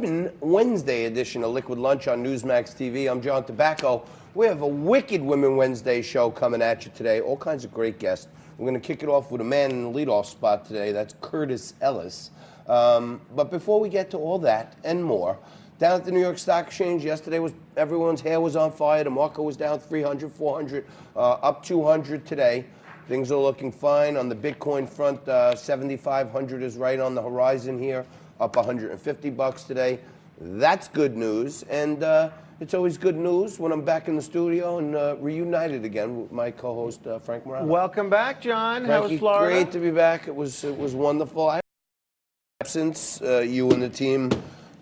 Women Wednesday edition of Liquid Lunch on Newsmax TV. I'm John Tobacco. We have a wicked Women Wednesday show coming at you today. All kinds of great guests. We're going to kick it off with a man in the leadoff spot today. That's Curtis Ellis. But before we get to all that and more, down at the New York Stock Exchange yesterday, everyone's hair was on fire. The market was down 300, 400, up 200 today. Things are looking fine. On the Bitcoin front, 7,500 is right on the horizon here, up 150 bucks today. That's good news. And it's always good news when I'm back in the studio and reunited again with my co-host, Frank Morano. Welcome back, John. Frankie, how was Florida? Great to be back. It was wonderful. Since you and the team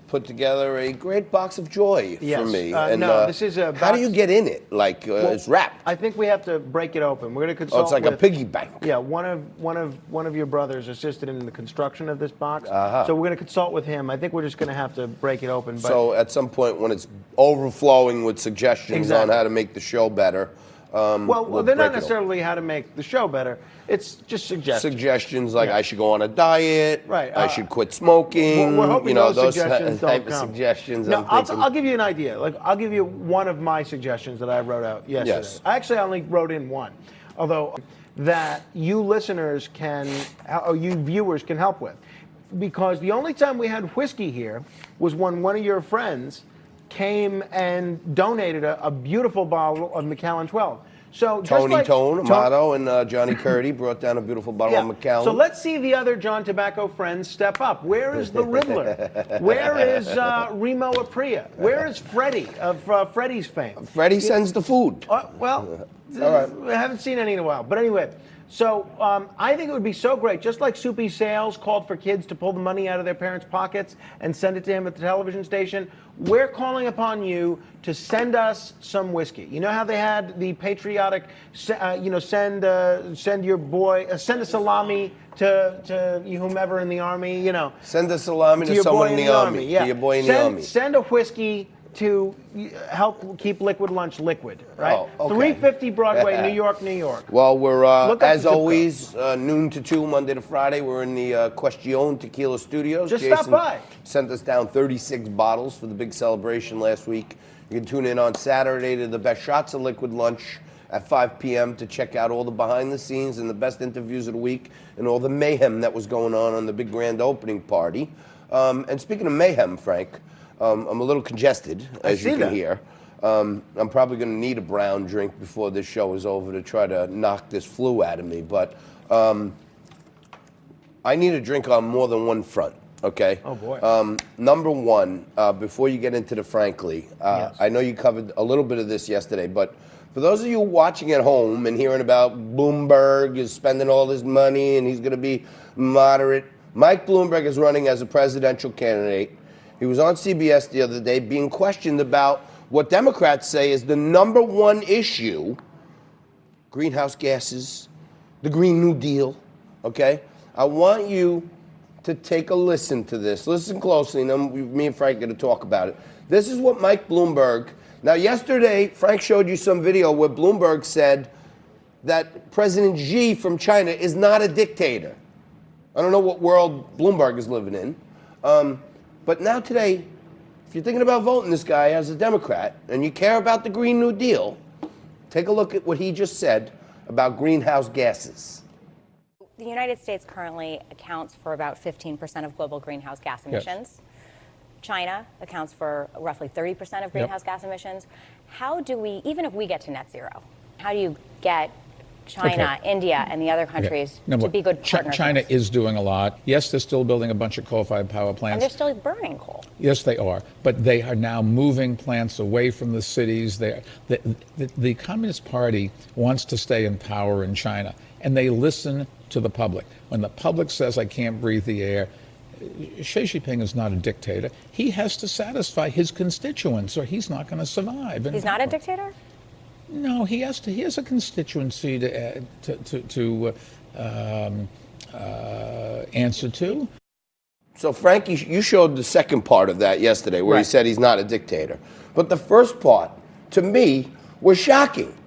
put together a great box of joy for me. This is a box. How do you get in it? Like it's wrapped. I think we have to break it open. We're going to consult. Oh, it's like a piggy bank. Yeah, one of your brothers assisted in the construction of this box, Uh-huh. so we're going to consult with him. I think we're just going to have to break it open. But So at some point when it's overflowing with suggestions Exactly. on how to make the show better. well, they're not necessarily how to make the show better. It's just suggestions. Suggestions like I should go on a diet. Right. I should quit smoking. We're hoping those suggestions type don't of come. suggestions. No, I'm thinking. I'll give you an idea. Like I'll give you one of my suggestions that I wrote out yesterday. Yes. I actually only wrote in one, although that you listeners or you viewers can help with, because the only time we had whiskey here was when one of your friends came and donated a beautiful bottle of Macallan 12. So Tone, Amato, and Johnny Curdy brought down a beautiful bottle of Macallan. So let's see the other John Tobacco friends step up. Where is the Riddler? Where is Remo Apria? Where is Freddie of Freddie's fame? Freddie sends the food. All right. I haven't seen any in a while. But anyway, so I think it would be so great, just like Soupy Sales called for kids to pull the money out of their parents' pockets and send it to him at the television station. We're calling upon you to send us some whiskey. You know how they had the patriotic, send your boy, send a salami to whomever in the army, Send a salami to someone in the army. Yeah. To your boy in the army. Send a whiskey to help keep Liquid Lunch liquid, right? Oh, okay. 350 Broadway, New York, New York. Well, we're, as the zip always, noon to 2, Monday to Friday. We're in the Question Tequila Studios. Just Jason stop by. Sent us down 36 bottles for the big celebration last week. You can tune in on Saturday to the best shots of Liquid Lunch at 5 p.m. to check out all the behind the scenes and the best interviews of the week and all the mayhem that was going on the big grand opening party. And speaking of mayhem, Frank, I'm a little congested, as you can hear. I'm probably going to need a brown drink before this show is over to try to knock this flu out of me. But I need a drink on more than one front, okay? Oh, boy. Number one, before you get into the frankly, Yes. I know you covered a little bit of this yesterday, but for those of you watching at home and hearing about Bloomberg is spending all his money and he's going to be moderate, Mike Bloomberg is running as a presidential candidate. He was on CBS the other day being questioned about what Democrats say is the number one issue, greenhouse gases, the Green New Deal, okay? I want you to take a listen to this. Listen closely, and then me and Frank are going to talk about it. This is what Mike Bloomberg, now yesterday, Frank showed you some video where Bloomberg said that President Xi from China is not a dictator. I don't know what world Bloomberg is living in. But now today, if you're thinking about voting this guy as a Democrat and you care about the Green New Deal, take a look at what he just said about greenhouse gases. The United States currently accounts for about 15% of global greenhouse gas emissions. Yes. China accounts for roughly 30% of greenhouse gas emissions. How do we, even if we get to net zero, how do you get China, India, and the other countries to be good partners? China is doing a lot. Yes, they're still building a bunch of coal-fired power plants. And they're still burning coal. Yes, they are. But they are now moving plants away from the cities. The Communist Party wants to stay in power in China, and they listen to the public. When the public says, I can't breathe the air, Xi Jinping is not a dictator. He has to satisfy his constituents, or he's not going to survive. He's not a dictator? No, he has a constituency to answer to. So, Frankie, you showed the second part of that yesterday, where he said he's not a dictator. But the first part, to me, was shocking,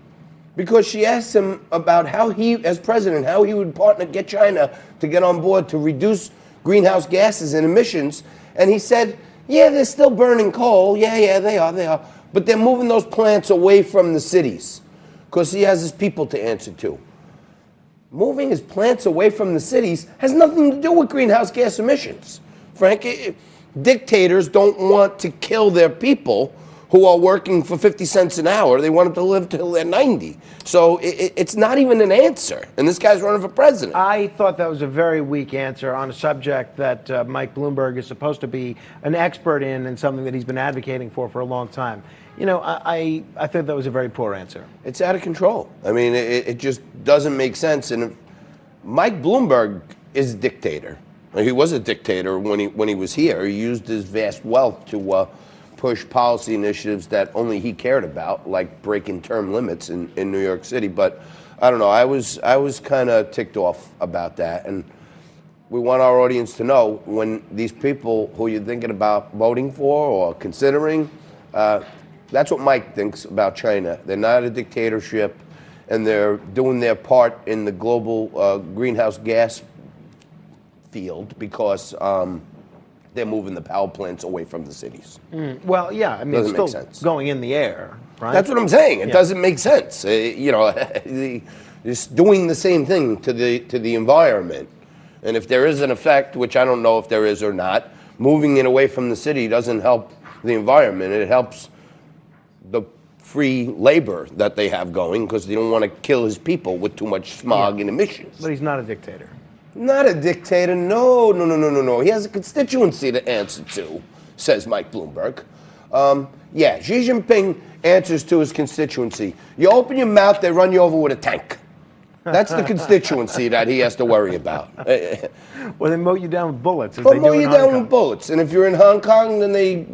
because she asked him about how he, as president, how he would get China to get on board to reduce greenhouse gases and emissions, and he said Yeah, they're still burning coal. Yeah, they are. But they're moving those plants away from the cities because he has his people to answer to. Moving his plants away from the cities has nothing to do with greenhouse gas emissions. Frank, dictators don't want to kill their people who are working for 50 cents an hour. They want them to live till they're 90. So it's not even an answer. And this guy's running for president. I thought that was a very weak answer on a subject that Mike Bloomberg is supposed to be an expert in and something that he's been advocating for a long time. You know, I think that was a very poor answer. It's out of control. I mean, it just doesn't make sense. And if Mike Bloomberg is a dictator. He was a dictator when he was here. He used his vast wealth to push policy initiatives that only he cared about, like breaking term limits in New York City. But I don't know. I was kind of ticked off about that. And we want our audience to know when these people who you're thinking about voting for or considering, that's what Mike thinks about China. They're not a dictatorship, and they're doing their part in the global greenhouse gas field because they're moving the power plants away from the cities. Well, yeah, I mean, Doesn't it's make still sense. going in the air, right? That's what I'm saying. It Yeah. doesn't make sense. Just doing the same thing to the environment. And if there is an effect, which I don't know if there is or not, moving it away from the city doesn't help the environment. It helps the free labor that they have going because they don't want to kill his people with too much smog and emissions. But he's not a dictator. Not a dictator. No. He has a constituency to answer to, says Mike Bloomberg. Yeah, Xi Jinping answers to his constituency. You open your mouth, they run you over with a tank. That's the constituency that he has to worry about. Well, they mow you down with bullets. As They'll they mow do in you Hong down Kong. with bullets. And if you're in Hong Kong, then they,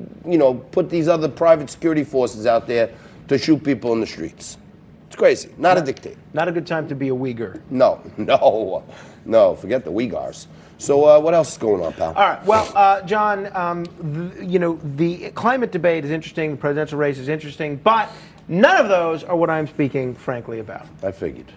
put these other private security forces out there to shoot people in the streets. It's crazy. Not a dictator. Not a good time to be a Uyghur. No. Forget the Uyghurs. So what else is going on, pal? All right. Well, John, the climate debate is interesting. The presidential race is interesting. But none of those are what I'm speaking, frankly, about. I figured.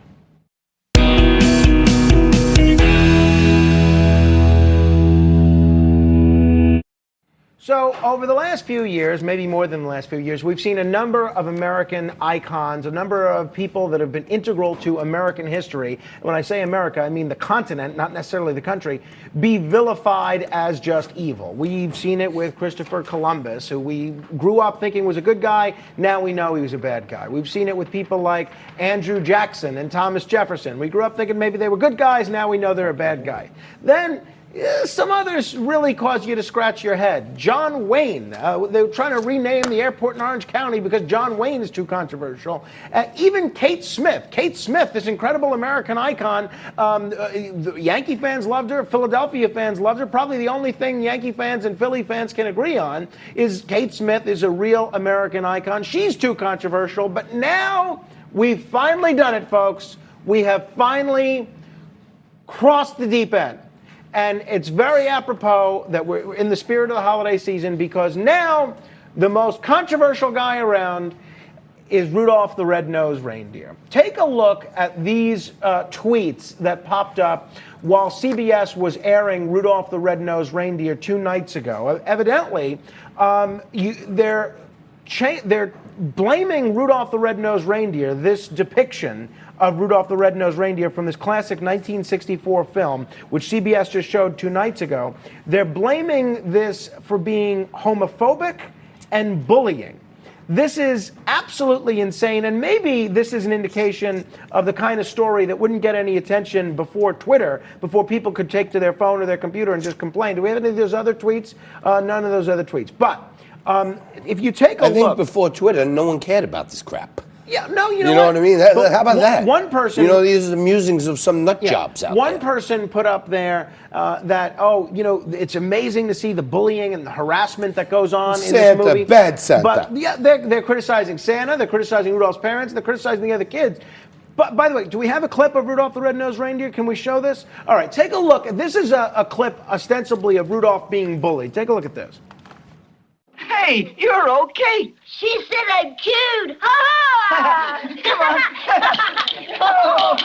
So over the last few years, maybe more than the last few years, we've seen a number of American icons, a number of people that have been integral to American history. When I say America, I mean the continent, not necessarily the country, be vilified as just evil. We've seen it with Christopher Columbus, who we grew up thinking was a good guy. Now we know he was a bad guy. We've seen it with people like Andrew Jackson and Thomas Jefferson. We grew up thinking maybe they were good guys. Now we know they're a bad guy. Then some others really cause you to scratch your head. John Wayne. They were trying to rename the airport in Orange County because John Wayne is too controversial. Even Kate Smith. Kate Smith, this incredible American icon. The Yankee fans loved her. Philadelphia fans loved her. Probably the only thing Yankee fans and Philly fans can agree on is Kate Smith is a real American icon. She's too controversial. But now we've finally done it, folks. We have finally crossed the deep end. And it's very apropos that we're in the spirit of the holiday season because now the most controversial guy around is Rudolph the Red-Nosed Reindeer. Take a look at these tweets that popped up while CBS was airing Rudolph the Red-Nosed Reindeer 2 nights ago. Evidently, they're blaming Rudolph the Red-Nosed Reindeer, this depiction of Rudolph the Red-Nosed Reindeer from this classic 1964 film, which CBS just showed 2 nights ago. They're blaming this for being homophobic and bullying. This is absolutely insane, and maybe this is an indication of the kind of story that wouldn't get any attention before Twitter, before people could take to their phone or their computer and just complain. Do we have any of those other tweets? None of those other tweets. But if you take a look... I think before Twitter, no one cared about this crap. Yeah, no, you know what I mean? How about that? One person... these are the musings of some nut jobs out there. One person put up there that, it's amazing to see the bullying and the harassment that goes on in this movie. Bad Santa. But, yeah, they're criticizing Santa, they're criticizing Rudolph's parents, they're criticizing the other kids. But, by the way, do we have a clip of Rudolph the Red-Nosed Reindeer? Can we show this? All right, take a look. This is a clip, ostensibly, of Rudolph being bullied. Take a look at this. Hey, you're okay. She said I'm cute. Ha! Come on. Oh.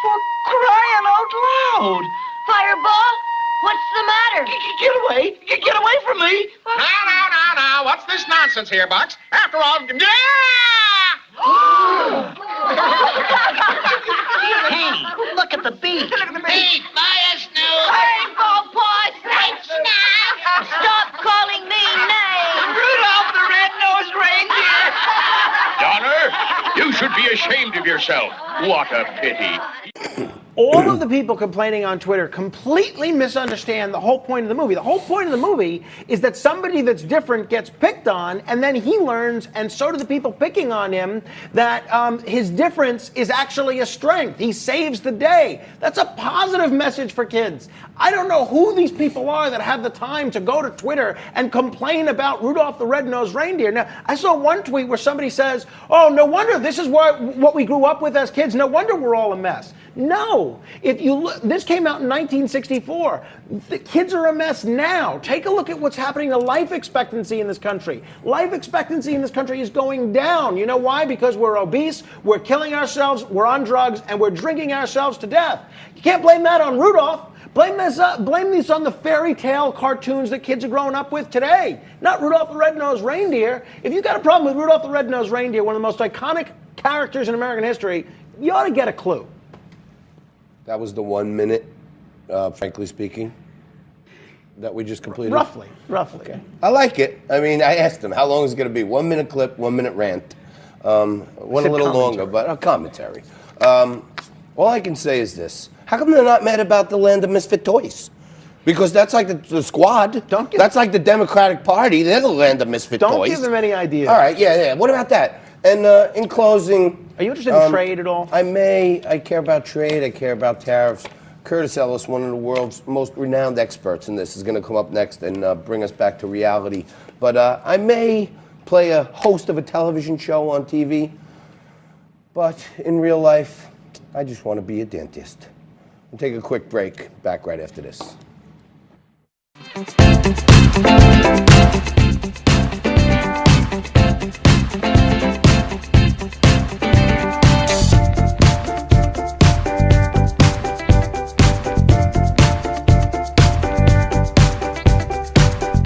For crying out loud. nonsense here, Box. After all, Hey, look at the beak. Hey, buy us new. Rainbow Paws, thanks now. Stop calling me names. Rudolph the red-nosed reindeer. Donner, you should be ashamed of yourself. What a pity. All of the people complaining on Twitter completely misunderstand the whole point of the movie. The whole point of the movie is that somebody that's different gets picked on, and then he learns, and so do the people picking on him, that his difference is actually a strength. He saves the day. That's a positive message for kids. I don't know who these people are that have the time to go to Twitter and complain about Rudolph the Red-Nosed Reindeer. Now, I saw one tweet where somebody says, oh, no wonder this is what we grew up with as kids. No wonder we're all a mess. No, if you look, this came out in 1964. The kids are a mess now. Take a look at what's happening to life expectancy in this country. Life expectancy in this country is going down. You know why? Because we're obese, we're killing ourselves, we're on drugs, and we're drinking ourselves to death. You can't blame that on Rudolph. Blame this on the fairy tale cartoons that kids are growing up with today, not Rudolph the Red-Nosed Reindeer. If you've got a problem with Rudolph the Red-Nosed Reindeer, one of the most iconic characters in American history, you ought to get a clue. That was the 1 minute, frankly speaking, that we just completed? Roughly. Okay. I like it. I mean, I asked him, how long is it going to be? 1 minute clip, 1 minute rant. Went a little longer, but a commentary. All I can say is this. How come they're not mad about the Land of Misfit Toys? Because that's like the squad. That's like the Democratic Party. They're the Land of Misfit Toys. Don't give them any ideas. All right, yeah. What about that? And in closing... Are you interested in trade at all? I care about trade. I care about tariffs. Curtis Ellis, one of the world's most renowned experts in this, is going to come up next and bring us back to reality. But I may play a host of a television show on TV. But in real life, I just want to be a dentist. We'll take a quick break. Back right after this.